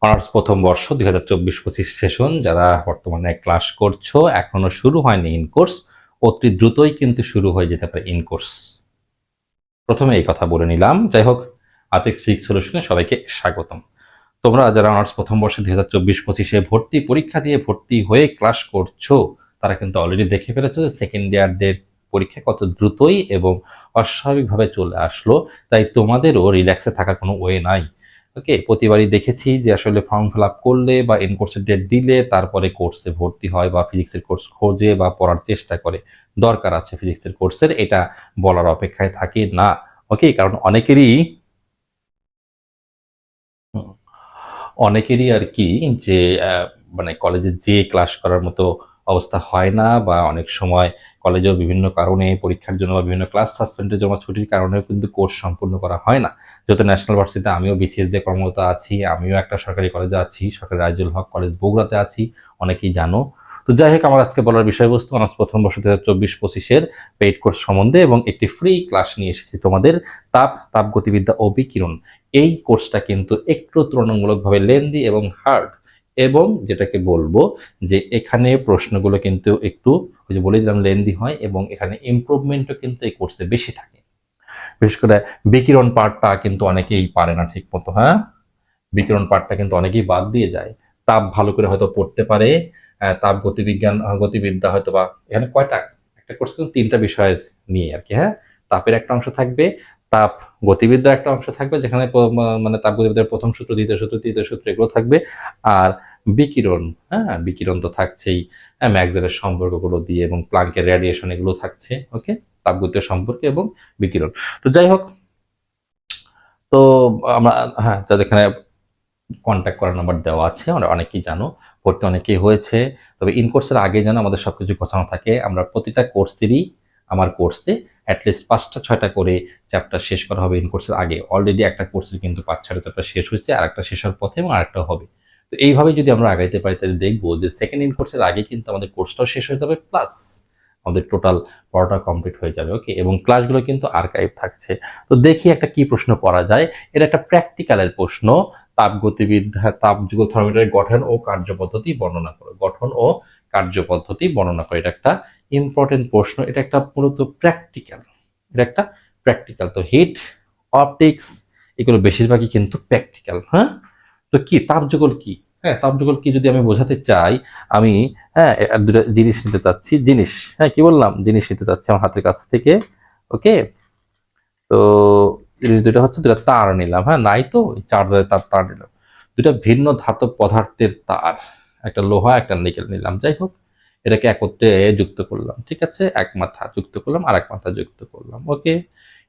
Honours প্রথম বর্ষ 2024-25 session যারা বর্তমানে ক্লাস করছো, এখনো শুরু হয়নি ইন কোর্স, অতি দ্রুতই কিন্তু শুরু হয়ে যেতে পারে ইন কোর্স। প্রথমে এই কথা বলে নিলাম। যাই হোক, আতিক্স ফিক্স সলিউশনে সবাইকে স্বাগতম। তোমরা যারা অনার্স প্রথম বর্ষে 2024-25-এ ভর্তি পরীক্ষা দিয়ে ভর্তি হয়ে ক্লাস করছো, তারা কিন্তু অলরেডি দেখে ফেলেছো যে সেকেন্ড ইয়ারদের পরীক্ষা কত দ্রুতই এবং অস্বাভাবিকভাবে চলে আসলো। তাই তোমাদেরও রিল্যাক্সে থাকার কোনো ওয়ে নাই। ওকে, প্রতিবারই দেখেছি যে আসলে ফর্ম ফিল আপ করলে বা ইন কোর্সের ডেট দিলে তারপরে কোর্সে ভর্তি হয় বা ফিজিক্সের কোর্স খোঁজে বা পড়ার চেষ্টা করে। দরকার আছে ফিজিক্সের কোর্সের, এটা বলার অপেক্ষায় থাকে না। ওকে, কারণ অনেকেরই আর কি যে মানে কলেজে যে ক্লাস করার মতো অবস্থা হয় না, বা অনেক সময় কলেজেও বিভিন্ন কারণে পরীক্ষার জন্য বা বিভিন্ন ক্লাস সাসপেন্ডের জন্য ছুটির কারণেও কিন্তু কোর্স সম্পূর্ণ করা হয় না। যেহেতু ন্যাশনাল ভার্সিটিতে আমিও বিসিএস দিয়ে কর্মরত আছি, আমিও একটা সরকারি কলেজে আছি, সরকারি রাইজুল হক কলেজ বগুড়াতে আছি, অনেকেই জানো। তো যাই হোক, আমার আজকে বলার বিষয়বস্তু অনার্স প্রথম বর্ষ 2024-25-এর পেইড কোর্স সম্বন্ধে, এবং একটি ফ্রি ক্লাস নিয়ে এসেছি তোমাদের। তাপগতিবিদ্যা ও বিকিরণ। এই কোর্সটা কিন্তু একটু তুলনামূলকভাবে লেন্দি এবং হার্ড, এবং যেটাকে বলবো যে এখানে প্রশ্নগুলো কিন্তু একটু, ওই যে বলে দিলাম, লেন্দি হয়, এবং এখানে ইমপ্রুভমেন্টও কিন্তু এই কোর্সে বেশি থাকে। বিশেষ করে বিকিরণ পার্টটা কিন্তু অনেকেই পারে না ঠিক মতো। হ্যাঁ, বিকিরণ পার্টটা কিন্তু অনেকেই বাদ দিয়ে যায়। তাপ ভালো করে হয়তো পড়তে পারে, তাপ গতিবিজ্ঞান, গতিবিদ্যা হয়তো, বা এখানে কয়টা, একটা কোর্স কিন্তু তিনটা বিষয়ের নিয়ে আর কি। হ্যাঁ, তাপের একটা অংশ থাকবে, তাপ গতিবিদ্যার একটা অংশ থাকবে যেখানে মানে তাপ গতিবিদ্যার প্রথম সূত্র, দ্বিতীয় সূত্র, তৃতীয় সূত্র এগুলো থাকবে। আর বিকিরণ, হ্যাঁ বিকিরণ তো থাকছেই, ম্যাক্সওয়েলের সম্পর্কগুলো দিয়ে এবং প্লাঙ্কের রেডিয়েশন এগুলো থাকছে। ওকে, তাপগতীয় সম্পর্ক এবং বিকিরণ। তো যাই হোক, তো আমরা, হ্যাঁ, যাদের এখানে কন্ট্যাক্ট করার নাম্বার দেওয়া আছে, আমরা অনেকেই জানো, ভর্তি অনেকেই হয়েছে। তবে ইন কোর্সের আগে যেন আমাদের সবকিছু গোছানো থাকে। আমরা প্রতিটা কোর্সেরই, আমার কোর্সে অ্যাটলিস্ট 5টা 6টা করে চ্যাপ্টার শেষ করা হবে ইন কোর্সের আগে। অলরেডি একটা কোর্সের কিন্তু 5-6টা চ্যাপ্টার শেষ হয়েছে, আর একটা শেষ হওয়ার পথে, এবং আরেকটা হবে। তো এইভাবে যদি আমরা আগাইতে পারি, তাহলে দেখবো যে সেকেন্ড ইন কোর্সের আগে কিন্তু আমাদের কোর্সটাও শেষ হয়ে যাবে, প্লাস আমাদের টোটাল পড়াটা কমপ্লিট হয়ে যাবে। ওকে, এবং ক্লাসগুলো কিন্তু আর্কাইভ থাকছে। তো দেখি একটা কি প্রশ্ন করা যায়। এটা একটা প্র্যাকটিক্যালের প্রশ্ন। তাপগতিবিদ্যা, তাপযুগল থার্মোমিটারের গঠন ও কার্যপদ্ধতি বর্ণনা করো। গঠন ও কার্যপদ্ধতি বর্ণনা করো, এটা একটা ইম্পর্টেন্ট প্রশ্ন। এটা একটা মূলত প্র্যাকটিক্যাল, এটা একটা প্র্যাকটিক্যাল। তো হিট, অপটিক্স, এগুলো বেশিরভাগই কিন্তু প্র্যাকটিক্যাল। হ্যাঁ, তো কি তাপযুগল কি? হ্যাঁ, তাপযুগল কি যদি আমি বোঝাতে চাই, আমি, হ্যাঁ, দুটা জিনিস নিতে চাচ্ছি। জিনিস, হ্যাঁ কি বললাম, জিনিস নিতে চাচ্ছি আমার হাতের কাছ থেকে। ওকে, তো জিনিস দুটো হচ্ছে, দুটা তার নিলাম। হ্যাঁ, নাই তো চার্জারের তার, তার নিলাম। দুটা ভিন্ন ধাতব পদার্থের তার, একটা লোহা একটা নিকেল নিলাম। যাই হোক, এটাকে একত্রে যুক্ত করলাম। ঠিক আছে, এক মাথা যুক্ত করলাম, আর এক মাথা যুক্ত করলাম। ওকে,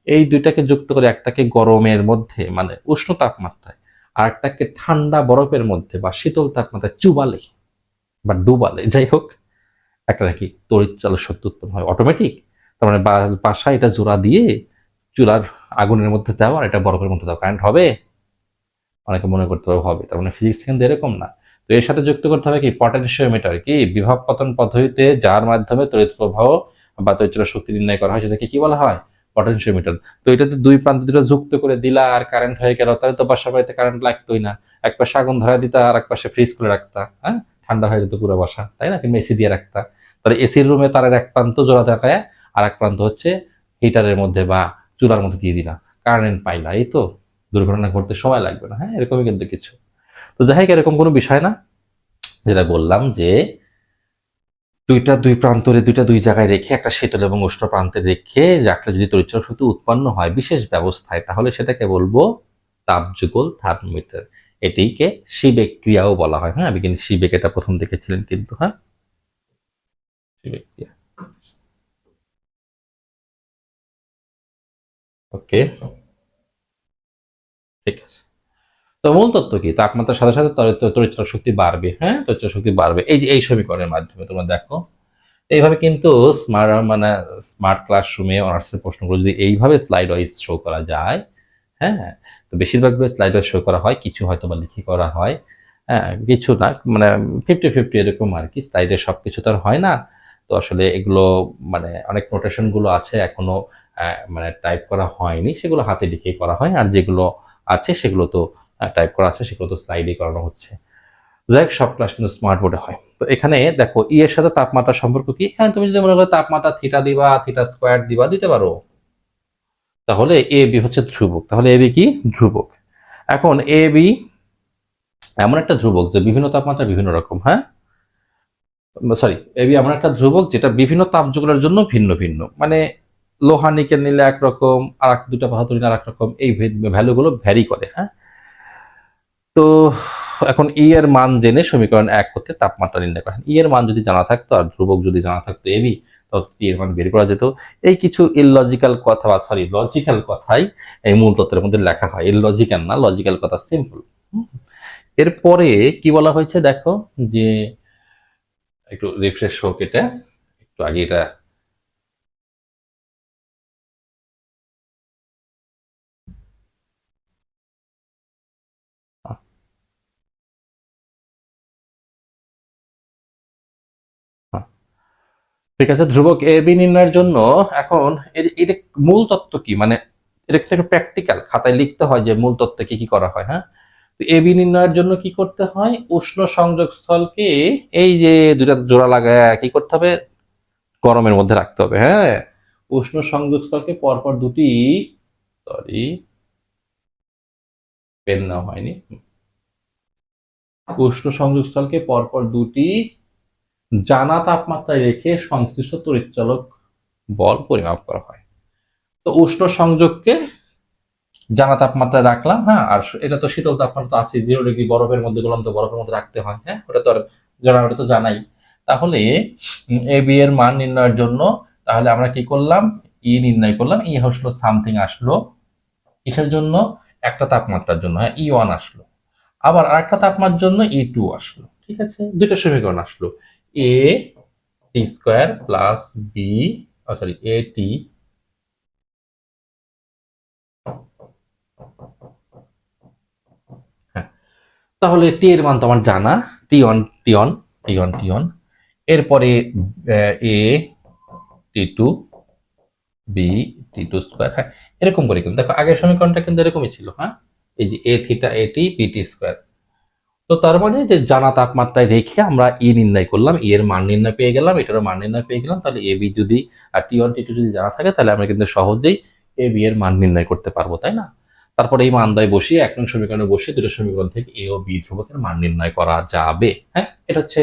এই দুইটাকে যুক্ত করে একটাকে গরমের মধ্যে মানে উষ্ণ তাপমাত্রায়, আর একটাকে ঠান্ডা বরফের মধ্যে বা শীতল তাপমাত্রায় চুবালে বা ডুবালে, যাই হোক, একটা নাকি তড়িৎ চালক শক্তি উৎপন্ন হয় অটোমেটিক। তার মানে বাসায় এটা জোড়া দিয়ে চুলার আগুনের মধ্যে দাও আর এটা বরফের মধ্যে দাও, কারেন্ট হবে? অনেকে মনে করতে পারে হবে, তার মানে ফিজিক্স কিন্তু এরকম না। তো এর সাথে যুক্ত করতে হবে কি, পটেনশিওমিটার, কি বিভব পতন পদ্ধতিতে যার মাধ্যমে তড়িৎ প্রবাহ বা তড়িৎ চলাচল শক্তি নির্ণয় করা হয়, সেটাকে কি বলা হয়? পটেনশিওমিটার। তো এটাতে দুই প্রান্ত দুটো যুক্ত করে দিলা আর কারেন্ট হয়ে গেল, তাহলে তো বাসা বাড়িতে কারেন্ট লাগতোই না। এক পাশে আগুন ধরা দিতা আর এক পাশে ফ্রিজ করে রাখতা, হ্যাঁ, ঠান্ডা হয়ে যেত পুরো বাসা, তাই না? কিংবা এসি দিয়ে রাখতা। তাহলে এসির রুমে তারের এক প্রান্ত জোড়া দেখায়, আর এক প্রান্ত হচ্ছে হিটারের মধ্যে বা চুলার মধ্যে দিয়ে দিলা, কারেন্ট পাইলা। এই তো, দুর্ঘটনা ঘটতে সময় লাগবে না। হ্যাঁ, এরকমই কিন্তু কিছু। তো যাই হোক, এরকম কোনো বিষয় না। যেটা বললাম যে দুই প্রান্তরে, দুই জায়গায় রেখে, একটা শীতল এবং উষ্ণ প্রান্তে রেখে রাখলে যদি তড়িৎচলক শক্তি উৎপন্ন হয় বিশেষ ব্যবস্থায়, তাহলে সেটাকে বলবো তাপযুগল থার্মোমিটার। এটিকে সিবেক ক্রিয়াও বলা হয়। হ্যাঁ, বিজ্ঞানী সিবেক এটা প্রথম দেখেছিলেন কিন্তু। হ্যাঁ, সিবেক ক্রিয়া। ওকে, ঠিক আছে। তো মূল তত্ত্ব কি, তাপমাত্রার সাথে সাথে তড়িৎচলক শক্তি বাড়বে। হ্যাঁ, তড়িৎচলক শক্তি বাড়বে এই যে এই সমীকরণের মাধ্যমে। তোমরা দেখো, এইভাবে কিন্তু স্মার্ট ক্লাসরুমে অনার্সের প্রশ্নগুলো যদি এইভাবে স্লাইড ওয়াইজ শো করা যায়, হ্যাঁ, তো বেশিরভাগগুলো স্লাইড ওয়াইজ শো করা হয়, কিছু হয়তো বা লিখে করা হয়। হ্যাঁ, কিছু না, মানে 50-50 এরকম আর কি। স্লাইডে সবকিছু তো আর হয় না। তো আসলে এগুলো মানে অনেক নোটেশন গুলো আছে এখনো মানে টাইপ করা হয়নি, সেগুলো হাতে লিখেই করা হয়। আর যেগুলো আছে সেগুলো তো টাইপ করা আছে, সেগুলো তো স্লাইডে করানো হচ্ছে। যাই হোক, সব ক্লাস কিন্তু স্মার্ট বোর্ডে হয়। তো এখানে দেখো ই এর সাথে তাপমাত্রার সম্পর্ক কি, এখানে তুমি যদি মনে করো তাপমাত্রা থিটা দিবা, থিটা স্কোয়ার দিবা, দিতে পারো। তাহলে এ বি হচ্ছে ধ্রুবক, তাহলে এ বি কি ধ্রুবক। এখন এ বি এমন একটা ধ্রুবক যে বিভিন্ন তাপমাত্রা বিভিন্ন রকম, হ্যাঁ সরি, এ বি এমন একটা ধ্রুবক যেটা বিভিন্ন তাপযুগলের জন্য ভিন্ন ভিন্ন, মানে লোহা নিকেল নিলে একরকম, আর দুটা ধাতু নিলে আর এক রকম, এই ভ্যালুগুলো ভ্যারি করে, হ্যাঁ। তো এখন ই এর মান জেনে সমীকরণ 1 হতে তাপমাত্রা নির্ণয় করেন। ই এর মান যদি জানা থাকতো আর ধ্রুবক যদি জানা থাকতো এবি, তাহলে ই এর মান বের করা যেত। এই কিছু ইললজিক্যাল কথা, বা সরি লজিক্যাল কথাই এই মূল তত্ত্বের মধ্যে লেখা হয়, ইললজিক্যাল না, লজিক্যাল কথা, সিম্পল। এরপরে কি বলা হয়েছে দেখো, যে একটু রিফ্রেশ হোক, এটা একটু আগে এটা ঠিক আছে। ধ্রুবক এ বি নির্ণয়ের জন্য এখন এটা মূল তত্ত্ব কি, মানে এটা একটা প্র্যাকটিক্যাল খাতায় লিখতে হয় যে মূল তত্ত্বে কি কি করা হয়, হ্যাঁ। তো এ বি নির্ণয়ের জন্য কি করতে হয়, উষ্ণ সংযোগ স্থলকে এই যে দুটা জোড়া লাগায় কি করতে হবে, গরমের মধ্যে রাখতে হবে, হ্যাঁ। উষ্ণ সংযোগ স্থলকে পরপর দুটি, সরি পেন নেওয়া হয়নি, উষ্ণ সংযোগ স্থলকে পরপর দুটি জানা তাপমাত্রায় রেখে সংশ্লিষ্ট তড়িৎচালক বল পরিমাপ করা হয়। তো উষ্ণ সংযোগকে জানা তাপমাত্রায় রাখলাম, হ্যাঁ। আর এটা তো শীতল তাপমাত্রা আছে 0 ডিগ্রি, বরফের মধ্যে গেলাম তো বরফের মধ্যে রাখতে হয়, হ্যাঁ। ওটা তো আর জানা, ওটা তো জানাই। তাহলে এ বি এর মান নির্ণয়ের জন্য তাহলে আমরা কি করলাম, ই নির্ণয় করলাম। ই হলো সামথিং আসলো কিসের জন্য, একটা তাপমাত্রার জন্য, হ্যাঁ, ই 1 আসলো। আবার আরেকটা তাপমাত্রার জন্য ই 2 আসলো, ঠিক আছে। দুইটা সমীকরণ আসলো, এ টি স্কোয়ার প্লাস বি, সরি এ টি, হ্যাঁ। তাহলে টি এর মান তো আমার জানা, টি 1 টি 1 টি 1 টি 1, এরপরে এ টি 2 বি টি 2 স্কোয়ার, হ্যাঁ। এরকম করে কিন্তু দেখো আগের সমীকরণটা কিন্তু এরকমই ছিল, হ্যাঁ। এই যে এ থিটা এ টি বি টি স্কোয়ার। তো তার মানে যে জানা তাপমাত্রায় রেখে আমরা ই নির্ণয় করলাম, ই এর মান নির্ণয় পেয়ে গেলাম, এটারও মান নির্ণয় পেয়ে গেলাম। তাহলে এ বি যদি আর টি 1 টি 2 যদি জানা থাকে, তাহলে আমরা কিন্তু সহজেই এ বি এর মান নির্ণয় করতে পারবো, তাই না। তারপরে এই মানদয় বসিয়ে 1 নং সমীকরণে বসিয়ে দুটো সমীকরণ থেকে এ ও বি ধ্রুবকের মান নির্ণয় করা যাবে, হ্যাঁ। এটা হচ্ছে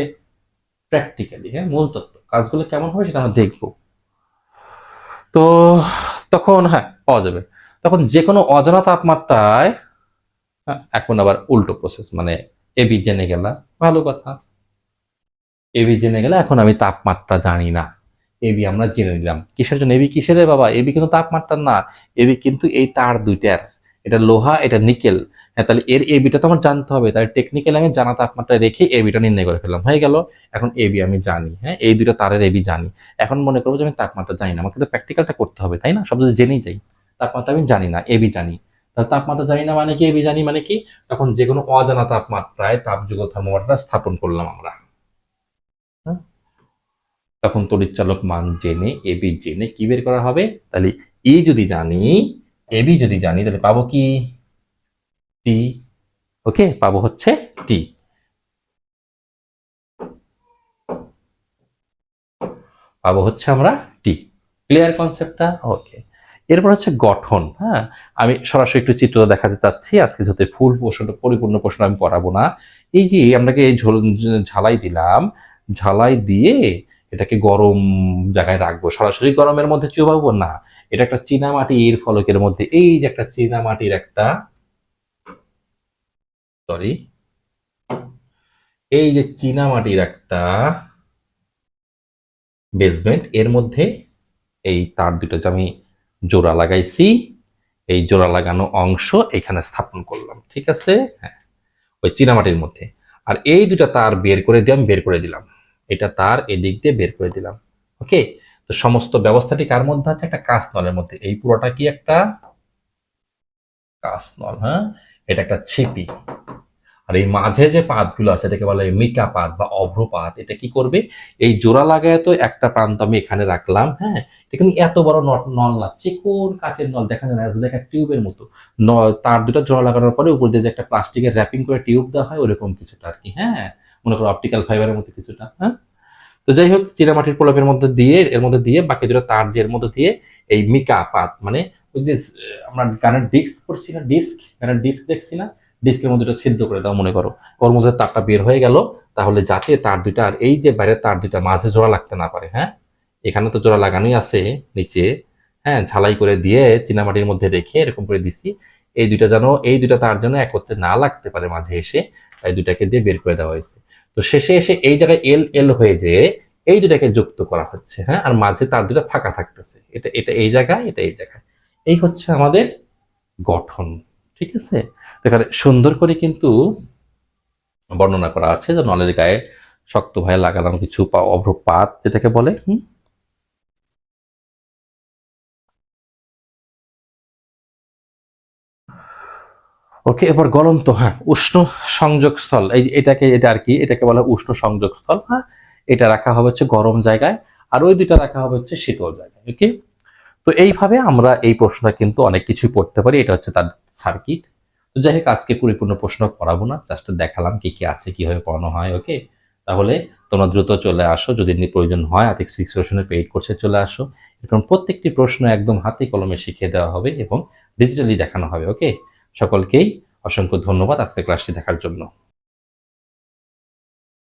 প্র্যাকটিক্যালি, হ্যাঁ, মূল তত্ত্ব। কাজগুলো কেমন হবে সেটা আমরা দেখবো। তো তখন হ্যাঁ পাওয়া যাবে। তখন যে কোনো অজানা তাপমাত্রায়, হ্যাঁ, এখন আবার উল্টো প্রসেস, মানে এবি জেনে গেলা, ভালো কথা। এবি জেনে গেলে এখন আমি তাপমাত্রা জানি না, এবি আমরা জেনে নিলাম। কিসের জন্য এবি, কিসের রে বাবা, এবি কিন্তু তাপমাত্রা না, এবি কিন্তু এই তার দুইটার, এটা লোহা এটা নিকেল, হ্যাঁ। তাহলে এর এবিটা তো আমার জানতে হবে, তাহলে টেকনিক্যালি আমি জানা তাপমাত্রা রেখে এবিটা নির্ণয় করে ফেললাম, হয়ে গেল। এখন এবি আমি জানি, হ্যাঁ, এই দুইটা তারের এবি জানি। এখন মনে করবো যে আমি তাপমাত্রা জানি না, আমাকে তো প্র্যাকটিক্যালটা করতে হবে, তাই না। সব যদি জেনেই যাই, তাপমাত্রা আমি জানি না, এবি জানি। তাহলে তাপমাত্রা জানি না মানে কি, এবি জানি মানে কি, তখন যে কোনো অজানা তাপমাত্রায় তাপযুগল থার্মোমিটার স্থাপন করলাম আমরা, হ্যাঁ? তখন তড়িৎচালক মান জেনে এবি জেনে কি বের করা হবে, তাহলে ই যদি জানি, এবি যদি জানি, তাহলে পাবো কি, টি। ওকে, পাবো হচ্ছে টি, পাবো হচ্ছে আমরা টি। ক্লিয়ার কনসেপ্টটা, ওকে। এরপর হচ্ছে গঠন, হ্যাঁ। আমি সরাসরি একটু চিত্র দেখাতে চাচ্ছি আজকে, যাতে ফুল প্রশ্নটা পরিপূর্ণ প্রশ্ন আমি পড়াবো না। এই যে আপনাকে এই ঝালাই দিলাম, ঝালাই দিয়ে এটাকে গরম জায়গায় রাখবো, সরাসরি গরমের মধ্যে চুবাবো না। এটা একটা চীনামাটির ফলকের মধ্যে, এই যে একটা চীনামাটির একটা, সরি, এই যে চীনামাটির একটা বেসমেন্ট, এর মধ্যে এই তার দুটো যে আমি জোড়া লাগাইছি, এই জোড়া লাগানো অংশ এখানে স্থাপন করলাম, ঠিক আছে, হ্যাঁ, ওই চীনামাটির মধ্যে। আর এই দুটা তার বের করে দিয়ে আমি বের করে দিলাম, এটা তার এদিক দিয়ে বের করে দিলাম, ওকে। তো সমস্ত ব্যবস্থাটি কার মধ্যে আছে, একটা কাঁচ নলের মধ্যে। এই পুরোটা কি একটা কাঁচ নল, হ্যাঁ, এটা একটা ছিপি। আর এই মাঝে যে পাতগুলো আছে এটাকে বলে মিকা পাত বা অভ্রপাত। এটা কি করবে, এই জোড়া লাগায় তো একটা প্রান্ত আমি এখানে রাখলাম, হ্যাঁ, এটা কিন্তু এত বড় নল না, চিকন কাচের নল, দেখা যায় না একটা টিউবের মতো। তার দুটো জোড়া লাগানোর পরে উপর দিয়ে যে একটা প্লাস্টিকের র্যাপিং করে টিউব দেওয়া হয় ওরকম কিছুটা আর কি, হ্যাঁ, মনে করো অপটিক্যাল ফাইবারের মতো কিছুটা, হ্যাঁ। তো যাই হোক, চীনামাটির প্রলেপের মধ্যে দিয়ে, এর মধ্যে দিয়ে বাকি দুটো তার যে এর মধ্যে দিয়ে এই মিকা পাত, মানে ওই যে আমরা গানের ডিস্ক করছি না, ডিস্ক, গানের ডিস্ক দেখছি না, ডিস্কের মধ্যে একটা ছিদ্র করে দাও মনে করো, ওর মধ্যে তারটা বের হয়ে গেল, তাহলে যাতে তার দুইটা আর এই যে বাইরের তার দুইটা মাঝে জোড়া লাগতে না পারে, হ্যাঁ, এখানে তো জোড়া লাগানোই আছে নিচে, হ্যাঁ, ঝালাই করে দিয়ে চীনামাটির মধ্যে রেখে এরকম করে দিছি, এই দুইটা যেন, এই দুইটা তার জন্য একত্রে না লাগতে পারে মাঝে এসে, এই দুইটাকে দিয়ে বের করে দেওয়া হয়েছে। তো শেষে এসে এই জায়গায় এল এল হয়ে যেয়ে এই দুটাকে যুক্ত করা হচ্ছে, হ্যাঁ, আর মাঝে তার দুটা ফাঁকা থাকতেছে, এটা এটা এই জায়গায়, এটা এই জায়গায়, এই হচ্ছে আমাদের গঠন। ঠিক আছে, এখানে সুন্দর করে কিন্তু বর্ণনা করা আছে যে নলের গায়ে শক্ত ভাবে লাগালাম কিছু অভ্রপাত যেটাকে বলে। ওকে, এবার গলন্ত, হ্যাঁ, উষ্ণ সংযোগস্থল, এই এটাকে, এটা আর কি, এটাকে বলা হয় উষ্ণ সংযোগস্থল, হ্যাঁ, এটা রাখা হবে হচ্ছে গরম জায়গায়, আর ওই দুইটা রাখা হবে হচ্ছে শীতল জায়গায়। ওকে, তো এইভাবে আমরা এই প্রশ্নটা কিন্তু অনেক কিছুই পড়তে পারি, এটা হচ্ছে তার সার্কিট। তো যাই হোক, আজকে পরিপূর্ণ প্রশ্ন পড়াবো না, জাস্ট দেখালাম কি কি আছে, কিভাবে পড়ানো হয়। ওকে, তাহলে তোমরা দ্রুত চলে আসো, যদি প্রয়োজন হয় আর্থিক সিচুয়েশনের পেইড কোর্সে চলে আসো, এরকম প্রত্যেকটি প্রশ্ন একদম হাতে কলমে শিখিয়ে দেওয়া হবে এবং ডিজিটালি দেখানো হবে। ওকে, সকলকেই অসংখ্য ধন্যবাদ আজকে ক্লাসটি দেখার জন্য।